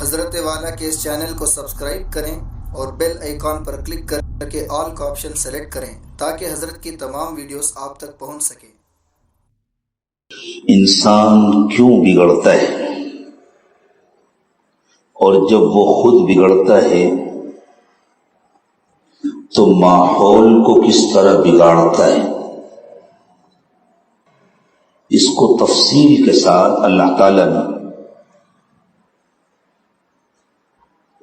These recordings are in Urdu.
حضرت والا کے اس چینل کو سبسکرائب کریں اور بیل آئیکن پر کلک کر کے آل کا آپشن سلیکٹ کریں تاکہ حضرت کی تمام ویڈیوز آپ تک پہنچ سکیں۔ انسان کیوں بگڑتا ہے اور جب وہ خود بگڑتا ہے تو ماحول کو کس طرح بگاڑتا ہے، اس کو تفصیل کے ساتھ اللہ تعالی نے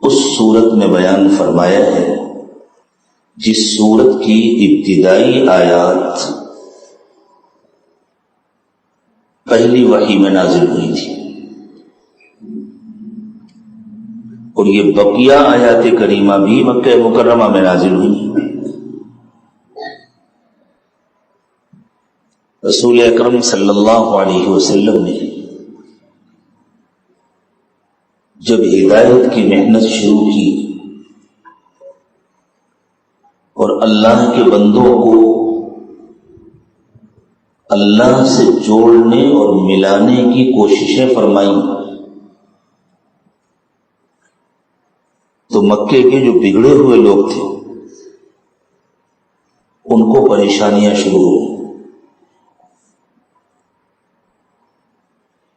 اس صورت میں بیان فرمایا ہے جس صورت کی ابتدائی آیات پہلی وحی میں نازل ہوئی تھی، اور یہ بقیہ آیات کریمہ بھی مکہ مکرمہ میں نازل ہوئی۔ رسول اکرم صلی اللہ علیہ وسلم نے جب ہدایت کی محنت شروع کی اور اللہ کے بندوں کو اللہ سے جوڑنے اور ملانے کی کوششیں فرمائیں تو مکے کے جو بگڑے ہوئے لوگ تھے ان کو پریشانیاں شروع ہوئی۔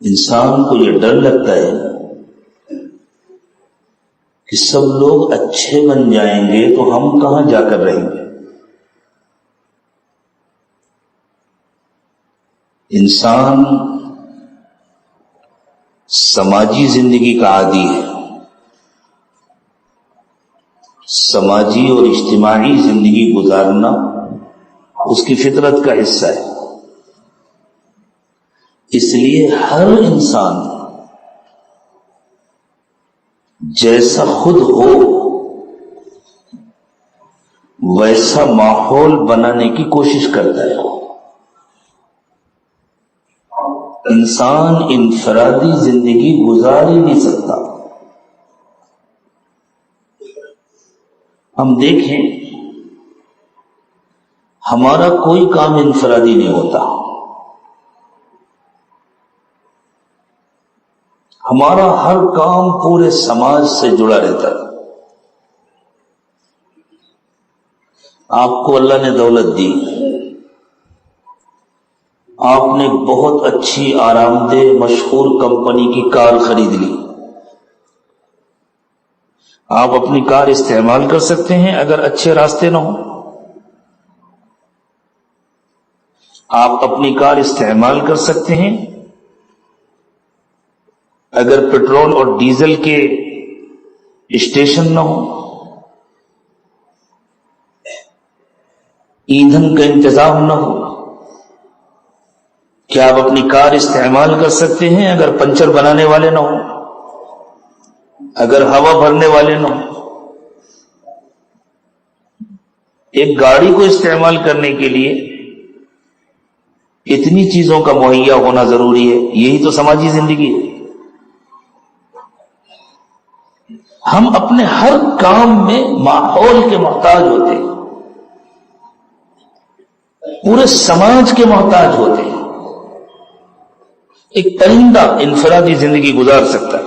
انسان کو یہ ڈر لگتا ہے کہ سب لوگ اچھے بن جائیں گے تو ہم کہاں جا کر رہیں گے۔ انسان سماجی زندگی کا عادی ہے، سماجی اور اجتماعی زندگی گزارنا اس کی فطرت کا حصہ ہے۔ اس لیے ہر انسان جیسا خود ہو ویسا ماحول بنانے کی کوشش کرتا ہے۔ انسان انفرادی زندگی گزار ہی نہیں سکتا۔ ہم دیکھیں ہمارا کوئی کام انفرادی نہیں ہوتا، ہمارا ہر کام پورے سماج سے جڑا رہتا ہے۔ آپ کو اللہ نے دولت دی، آپ نے بہت اچھی آرام دہ مشہور کمپنی کی کار خرید لی۔ آپ اپنی کار استعمال کر سکتے ہیں اگر اچھے راستے نہ ہوں، آپ اپنی کار استعمال کر سکتے ہیں اگر پیٹرول اور ڈیزل کے اسٹیشن نہ ہو، ایندھن کا انتظام نہ ہو۔ کیا آپ اپنی کار استعمال کر سکتے ہیں اگر پنچر بنانے والے نہ ہوں، اگر ہوا بھرنے والے نہ ہوں؟ ایک گاڑی کو استعمال کرنے کے لیے اتنی چیزوں کا مہیا ہونا ضروری ہے۔ یہی تو سماجی زندگی ہے۔ ہم اپنے ہر کام میں ماحول کے محتاج ہوتے ہیں، پورے سماج کے محتاج ہوتے ہیں۔ ایک پرندہ انفرادی زندگی گزار سکتا ہے،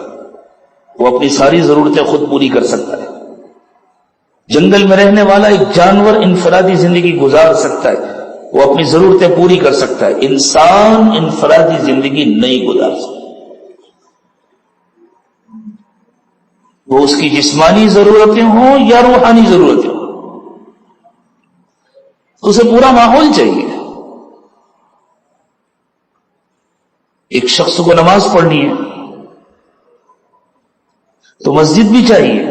وہ اپنی ساری ضرورتیں خود پوری کر سکتا ہے۔ جنگل میں رہنے والا ایک جانور انفرادی زندگی گزار سکتا ہے، وہ اپنی ضرورتیں پوری کر سکتا ہے۔ انسان انفرادی زندگی نہیں گزار سکتا، وہ اس کی جسمانی ضرورتیں ہوں یا روحانی ضرورتیں ہوں، اسے پورا ماحول چاہیے۔ ایک شخص کو نماز پڑھنی ہے تو مسجد بھی چاہیے،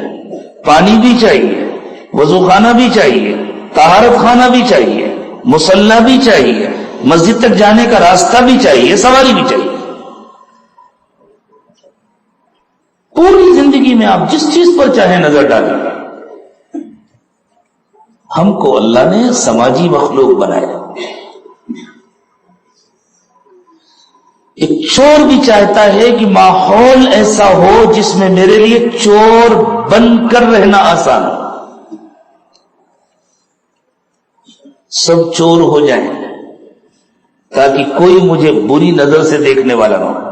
پانی بھی چاہیے، وضو خانہ بھی چاہیے، طہارت خانہ بھی چاہیے، مصلی بھی چاہیے، مسجد تک جانے کا راستہ بھی چاہیے، سواری بھی چاہیے۔ پوری زندگی میں آپ جس چیز پر چاہیں نظر ڈالیں۔ ہم کو اللہ نے سماجی مخلوق بنایا۔ ایک چور بھی چاہتا ہے کہ ماحول ایسا ہو جس میں میرے لیے چور بن کر رہنا آسان ہو، سب چور ہو جائیں تاکہ کوئی مجھے بری نظر سے دیکھنے والا نہ ہو۔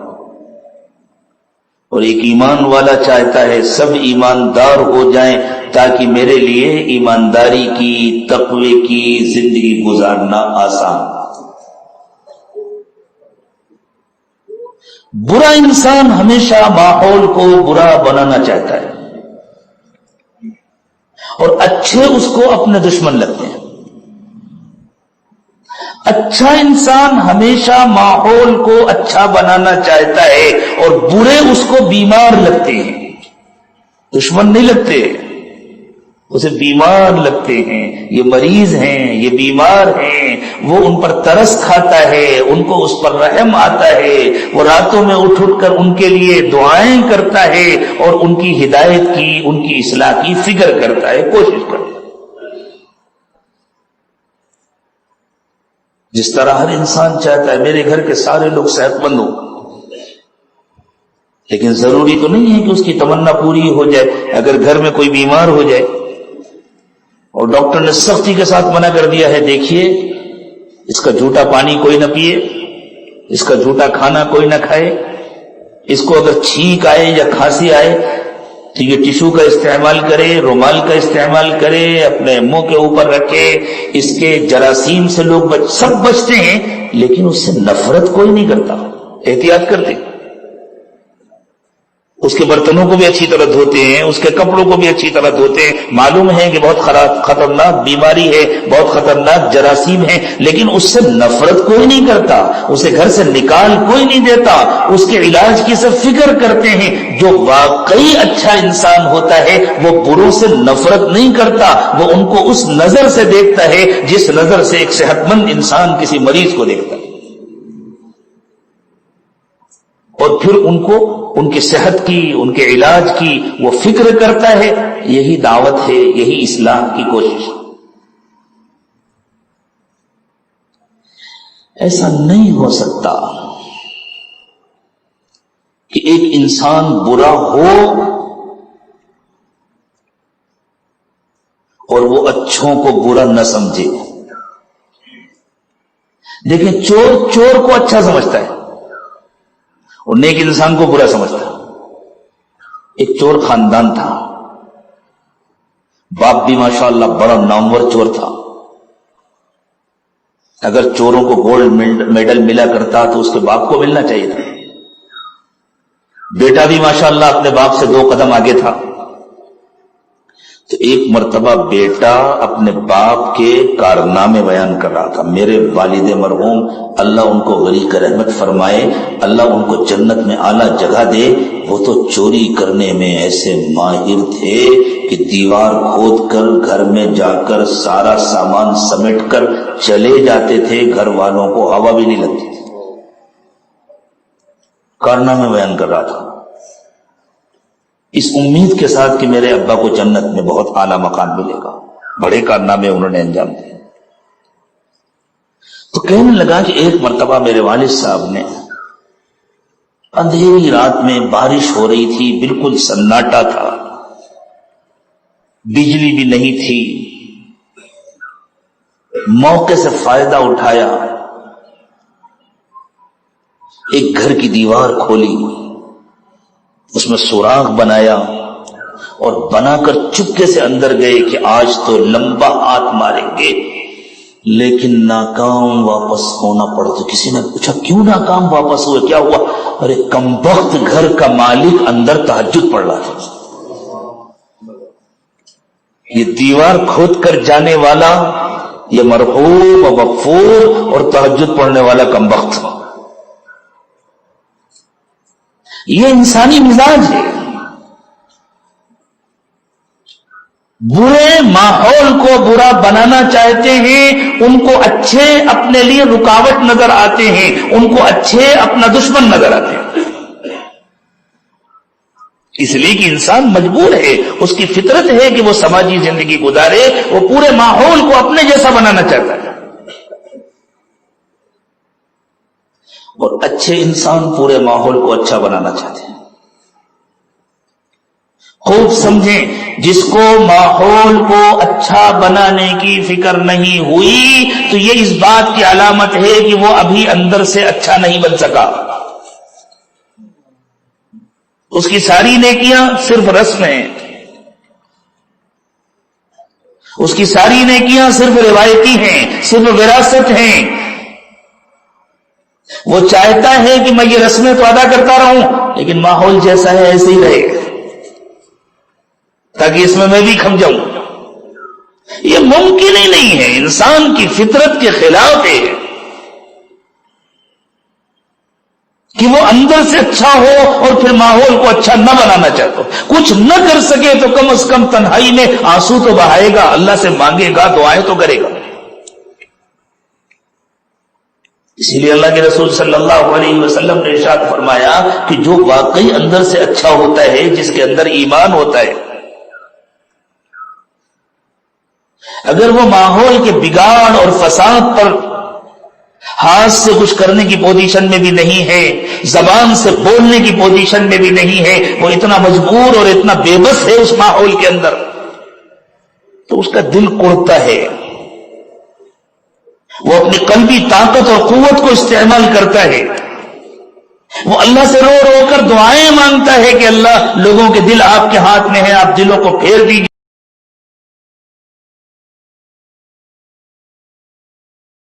اور ایک ایمان والا چاہتا ہے سب ایماندار ہو جائیں تاکہ میرے لیے ایمانداری کی، تقوی کی زندگی گزارنا آسان۔ برا انسان ہمیشہ ماحول کو برا بنانا چاہتا ہے اور اچھے اس کو اپنے دشمن لگتے ہیں۔ اچھا انسان ہمیشہ ماحول کو اچھا بنانا چاہتا ہے اور برے اس کو بیمار لگتے ہیں، دشمن نہیں لگتے، اسے بیمار لگتے ہیں، یہ مریض ہیں، یہ بیمار ہیں، وہ ان پر ترس کھاتا ہے، ان کو اس پر رحم آتا ہے، وہ راتوں میں اٹھ کر ان کے لیے دعائیں کرتا ہے اور ان کی ہدایت کی، ان کی اصلاح کی فکر کرتا ہے، کوشش کرتا ہے۔ جس طرح ہر انسان چاہتا ہے میرے گھر کے سارے لوگ صحت مند ہوں، لیکن ضروری تو نہیں ہے کہ اس کی تمنا پوری ہو جائے۔ اگر گھر میں کوئی بیمار ہو جائے اور ڈاکٹر نے سختی کے ساتھ منع کر دیا ہے، دیکھیے اس کا جھوٹا پانی کوئی نہ پیے، اس کا جھوٹا کھانا کوئی نہ کھائے، اس کو اگر چھینک آئے یا کھانسی آئے تو یہ ٹشو کا استعمال کرے، رومال کا استعمال کرے، اپنے منہ کے اوپر رکھے، اس کے جراثیم سے لوگ سب بچتے ہیں، لیکن اس سے نفرت کوئی نہیں کرتا، احتیاط کرتے، اس کے برتنوں کو بھی اچھی طرح دھوتے ہیں، اس کے کپڑوں کو بھی اچھی طرح دھوتے ہیں، معلوم ہے کہ بہت خطرناک بیماری ہے، بہت خطرناک جراثیم ہے، لیکن اس سے نفرت کوئی نہیں کرتا، اسے گھر سے نکال کوئی نہیں دیتا، اس کے علاج کی سب فکر کرتے ہیں۔ جو واقعی اچھا انسان ہوتا ہے وہ بروں سے نفرت نہیں کرتا، وہ ان کو اس نظر سے دیکھتا ہے جس نظر سے ایک صحت مند انسان کسی مریض کو دیکھتا ہے، اور پھر ان کو ان کی صحت کی، ان کے علاج کی وہ فکر کرتا ہے۔ یہی دعوت ہے، یہی اصلاح کی کوشش۔ ایسا نہیں ہو سکتا کہ ایک انسان برا ہو اور وہ اچھوں کو برا نہ سمجھے۔ دیکھیں چور کو اچھا سمجھتا ہے اور نیک انسان کو برا سمجھتا ہے۔ ایک چور خاندان تھا، باپ بھی ماشاءاللہ بڑا نامور چور تھا، اگر چوروں کو گولڈ میڈل ملا کرتا تو اس کے باپ کو ملنا چاہیے تھا۔ بیٹا بھی ماشاءاللہ اپنے باپ سے 2 قدم آگے تھا۔ تو ایک مرتبہ بیٹا اپنے باپ کے کارنامے بیان کر رہا تھا، میرے والد مرحوم اللہ ان کو غریق رحمت فرمائے، اللہ ان کو جنت میں اعلیٰ جگہ دے، وہ تو چوری کرنے میں ایسے ماہر تھے کہ دیوار کھود کر گھر میں جا کر سارا سامان سمیٹ کر چلے جاتے تھے، گھر والوں کو ہوا بھی نہیں لگتی تھی۔ کارنامے بیان کر رہا تھا اس امید کے ساتھ کہ میرے ابا کو جنت میں بہت اعلیٰ مقام ملے گا، بڑے کارنامے انہوں نے انجام دیے۔ تو کہنے لگا کہ ایک مرتبہ میرے والد صاحب نے اندھیری رات میں، بارش ہو رہی تھی، بالکل سناٹا تھا، بجلی بھی نہیں تھی، موقع سے فائدہ اٹھایا، ایک گھر کی دیوار کھولی، اس میں سوراخ بنایا اور بنا کر چپکے سے اندر گئے کہ آج تو لمبا ہاتھ ماریں گے، لیکن ناکام واپس ہونا پڑا۔ تو کسی نے پوچھا کیوں ناکام واپس ہوئے، کیا ہوا؟ ارے کمبخت گھر کا مالک اندر تہجد پڑھ رہا تھا۔ یہ دیوار کھود کر جانے والا، یہ مرحوم و مغفور اور تہجد پڑھنے والا کمبخت، یہ انسانی مزاج ہے۔ برے ماحول کو برا بنانا چاہتے ہیں، ان کو اچھے اپنے لیے رکاوٹ نظر آتے ہیں، ان کو اچھے اپنا دشمن نظر آتے ہیں، اس لیے کہ انسان مجبور ہے، اس کی فطرت ہے کہ وہ سماجی زندگی گزارے، وہ پورے ماحول کو اپنے جیسا بنانا چاہتا ہے، اور اچھے انسان پورے ماحول کو اچھا بنانا چاہتے ہیں۔ خوب سمجھیں، جس کو ماحول کو اچھا بنانے کی فکر نہیں ہوئی تو یہ اس بات کی علامت ہے کہ وہ ابھی اندر سے اچھا نہیں بن سکا۔ اس کی ساری نیکیاں صرف رسم ہیں، اس کی ساری نیکیاں صرف روایتی ہیں، صرف وراثت ہیں۔ وہ چاہتا ہے کہ میں یہ رسمیں تو ادا کرتا رہوں، لیکن ماحول جیسا ہے ایسے ہی رہے تاکہ اس میں بھی کھم جاؤں۔ یہ ممکن ہی نہیں ہے، انسان کی فطرت کے خلاف ہے کہ وہ اندر سے اچھا ہو اور پھر ماحول کو اچھا نہ بنانا چاہتا ہو۔ کچھ نہ کر سکے تو کم از کم تنہائی میں آنسو تو بہائے گا، اللہ سے مانگے گا، دعائیں تو کرے گا۔ اسی لیے اللہ کے رسول صلی اللہ علیہ وسلم نے ارشاد فرمایا کہ جو واقعی اندر سے اچھا ہوتا ہے، جس کے اندر ایمان ہوتا ہے، اگر وہ ماحول کے بگاڑ اور فساد پر ہاتھ سے کچھ کرنے کی پوزیشن میں بھی نہیں ہے، زبان سے بولنے کی پوزیشن میں بھی نہیں ہے، وہ اتنا مجبور اور اتنا بے بس ہے اس ماحول کے اندر، تو اس کا دل کڑتا ہے۔ وہ اپنی قلبی طاقت اور قوت کو استعمال کرتا ہے، وہ اللہ سے رو رو کر دعائیں مانگتا ہے کہ اللہ، لوگوں کے دل آپ کے ہاتھ میں ہیں، آپ دلوں کو پھیر دیجیے۔